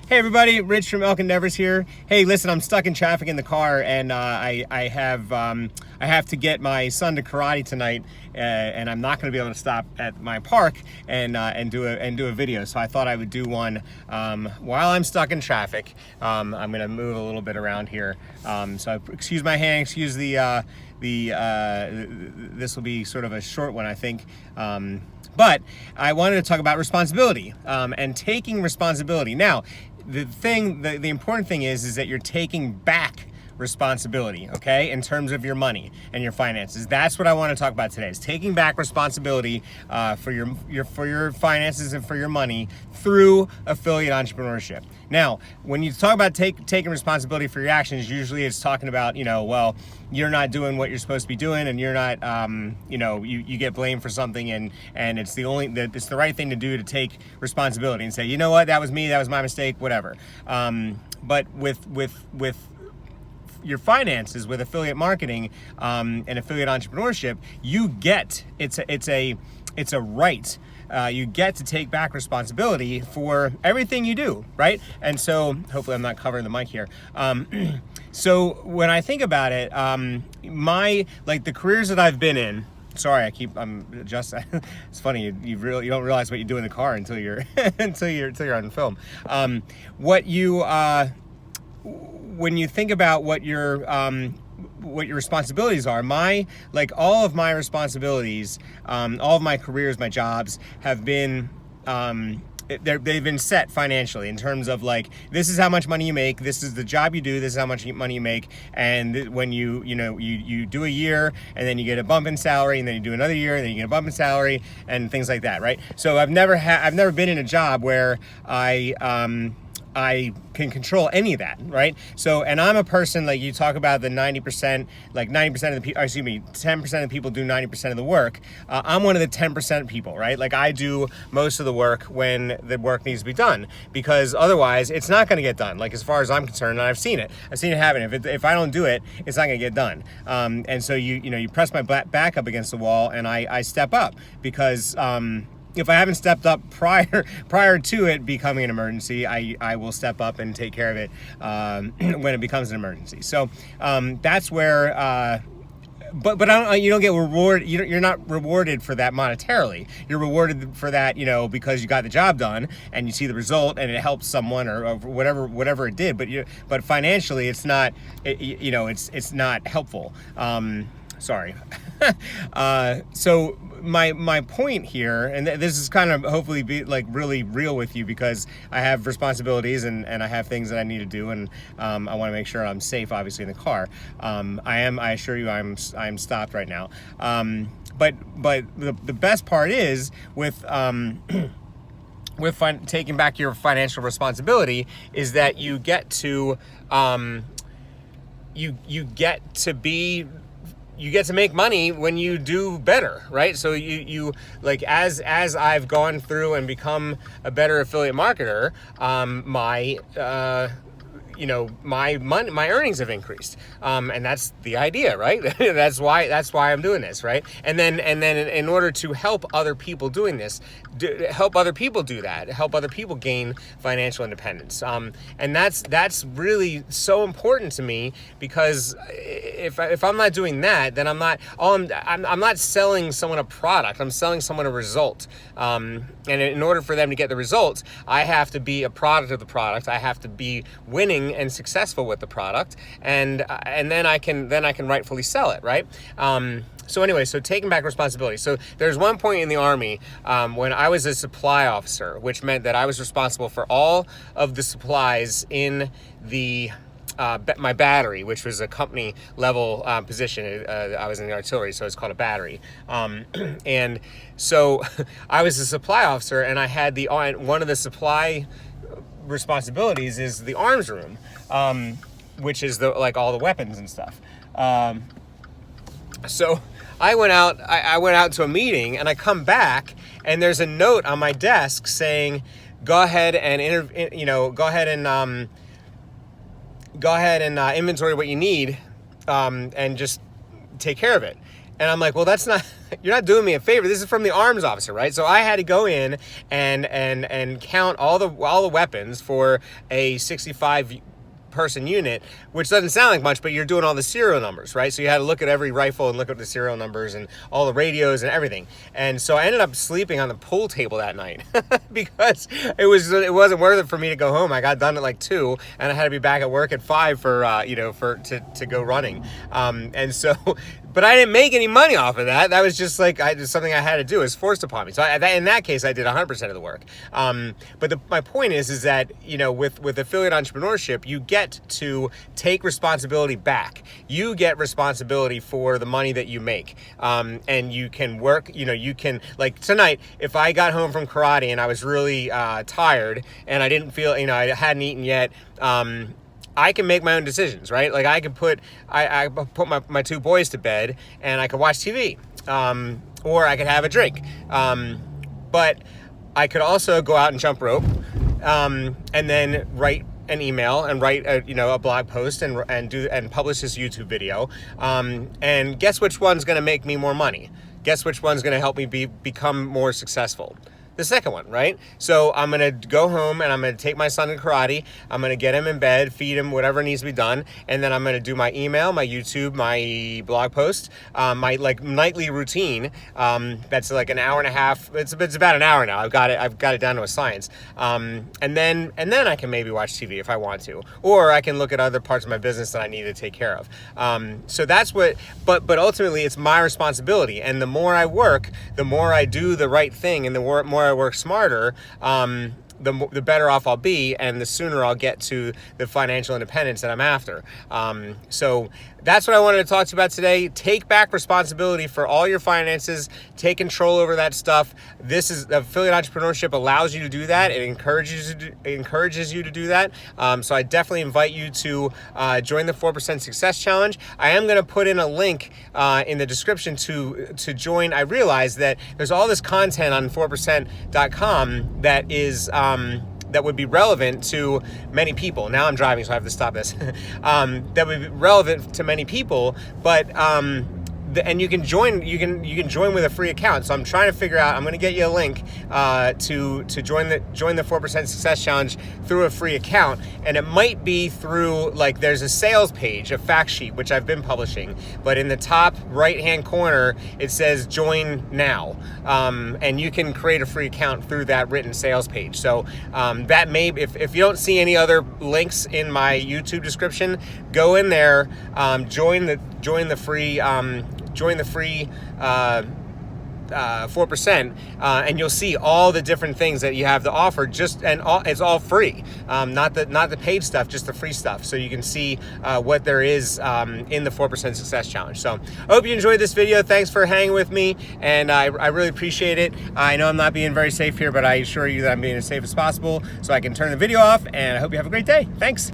Hey everybody, Rich from Elk Endeavors here. Hey, listen, I'm stuck in traffic in the car, and I have to get my son to karate tonight, and I'm not going to be able to stop at my park and do a video. So I thought I would do one while I'm stuck in traffic. I'm going to move a little bit around here. So excuse my hand, excuse this will be sort of a short one, I think. But I wanted to talk about responsibility and taking responsibility. Now, the important thing is that you're taking back responsibility, okay, in terms of your money and your finances. That's what I want to talk about today, is taking back responsibility for your finances and for your money through affiliate entrepreneurship. Now, when you talk about taking responsibility for your actions, usually it's talking about, well, you're not doing what you're supposed to be doing, and you're not, you get blamed for something, and it's the right thing to do to take responsibility and say, you know what, that was me, that was my mistake, whatever. But with your finances, with affiliate marketing and affiliate entrepreneurship, it's a right. You get to take back responsibility for everything you do, right? And so, hopefully I'm not covering the mic here. So when I think about it, the careers that I've been in, sorry, it's funny, you don't realize what you do in the car until you're until you're on film. When you think about what your responsibilities are, all of my responsibilities, all of my careers, my jobs have been they've been set financially in terms of this is how much money you make, this is the job you do, this is how much money you make, and when you do a year and then you get a bump in salary, and then you do another year and then you get a bump in salary and things like that, right? So I've never been in a job where I can control any of that, right? So, and I'm a person, you talk about the 90%, 90% of the people, 10% of the people do 90% of the work. I'm one of the 10% people, right? I do most of the work when the work needs to be done, because otherwise it's not going to get done. As far as I'm concerned, and I've seen it happen. If I don't do it, it's not going to get done. And so you press my back up against the wall, and I step up, because if I haven't stepped up prior to it becoming an emergency, I will step up and take care of it when it becomes an emergency. So that's where. But you don't get rewarded. You're not rewarded for that monetarily. You're rewarded for that, because you got the job done and you see the result and it helps someone or whatever it did. But financially, it's not. It's not helpful. Sorry. So my point here, and this is kind of hopefully be really real with you, because I have responsibilities and I have things that I need to do, and I want to make sure I'm safe, obviously, in the car. I assure you, I'm stopped right now. But the best part is with taking back your financial responsibility is that you get to you get to make money when you do better, right? So you as I've gone through and become a better affiliate marketer, my earnings have increased, and that's the idea, right? that's why I'm doing this, right? And then in order to help other people doing this, help other people do that, help other people gain financial independence, and that's really so important to me, because if I'm not doing that, then I'm not selling someone a product. I'm selling someone a result, and in order for them to get the results, I have to be a product of the product. I have to be winning and successful with the product, and then I can rightfully sell it, right? So anyway, so taking back responsibility. So there's one point in the Army when I was a supply officer, which meant that I was responsible for all of the supplies in the my battery, which was a company level position. I was in the artillery, so it's called a battery. And so I was a supply officer, and I had one of the supply responsibilities is the arms room, which is all the weapons and stuff. So I went out to a meeting, and I come back, and there's a note on my desk saying, go ahead and inventory what you need, and just take care of it. And I'm like, well, that's not, you're not doing me a favor. This is from the arms officer, right? So I had to go in and count all the weapons for a 65 person unit, which doesn't sound like much, but you're doing all the serial numbers, right? So you had to look at every rifle and look at the serial numbers and all the radios and everything. And so I ended up sleeping on the pool table that night because it wasn't worth it for me to go home. I got done at like 2, and I had to be back at work at 5 for to go running. And so, but I didn't make any money off of that. That was just like something I had to do. It was forced upon me. So in that case, I did 100% of the work. But my point is that, you know, with affiliate entrepreneurship, you get to take responsibility back. You get responsibility for the money that you make. And you can work, you know, you can, like tonight, if I got home from karate and I was really tired and I didn't feel, you know, I hadn't eaten yet, I can make my own decisions, right? Like I can put my 2 boys to bed and I could watch TV, or I could have a drink. But I could also go out and jump rope, and then write an email and write a blog post and publish this YouTube video. And guess which one's going to make me more money? Guess which one's going to help me become more successful? The second one, right? So I'm going to go home and I'm going to take my son to karate. I'm going to get him in bed, feed him, whatever needs to be done. And then I'm going to do my email, my YouTube, my blog post, my like nightly routine. That's like an hour and a half. It's about an hour now. I've got it down to a science. And then I can maybe watch TV if I want to, or I can look at other parts of my business that I need to take care of. So that's what, but ultimately it's my responsibility. And the more I work, the more I do the right thing, and the more I work smarter, the better off I'll be, and the sooner I'll get to the financial independence that I'm after. So that's what I wanted to talk to you about today. Take back responsibility for all your finances. Take control over that stuff. This is affiliate entrepreneurship allows you to do that. It encourages you to do that. So I definitely invite you to join the 4% Success Challenge. I am going to put in a link in the description to join. I realize that there's all this content on 4%.com that is that would be relevant to many people. Now I'm driving, so I have to stop this. That would be relevant to many people, but and you can join. You can join with a free account. So I'm trying to figure out. I'm going to get you a link to join the 4% Success Challenge through a free account, and it might be through, like, there's a sales page, a fact sheet, which I've been publishing, but in the top right hand corner it says join now, and you can create a free account through that written sales page. So that may, if you don't see any other links in my YouTube description, go in there, join the free 4%, and you'll see all the different things that you have to offer. It's all free, not the paid stuff, just the free stuff. So you can see what there is in the 4% Success Challenge. So I hope you enjoyed this video. Thanks for hanging with me, and I really appreciate it. I know I'm not being very safe here, but I assure you that I'm being as safe as possible, so I can turn the video off. And I hope you have a great day. Thanks.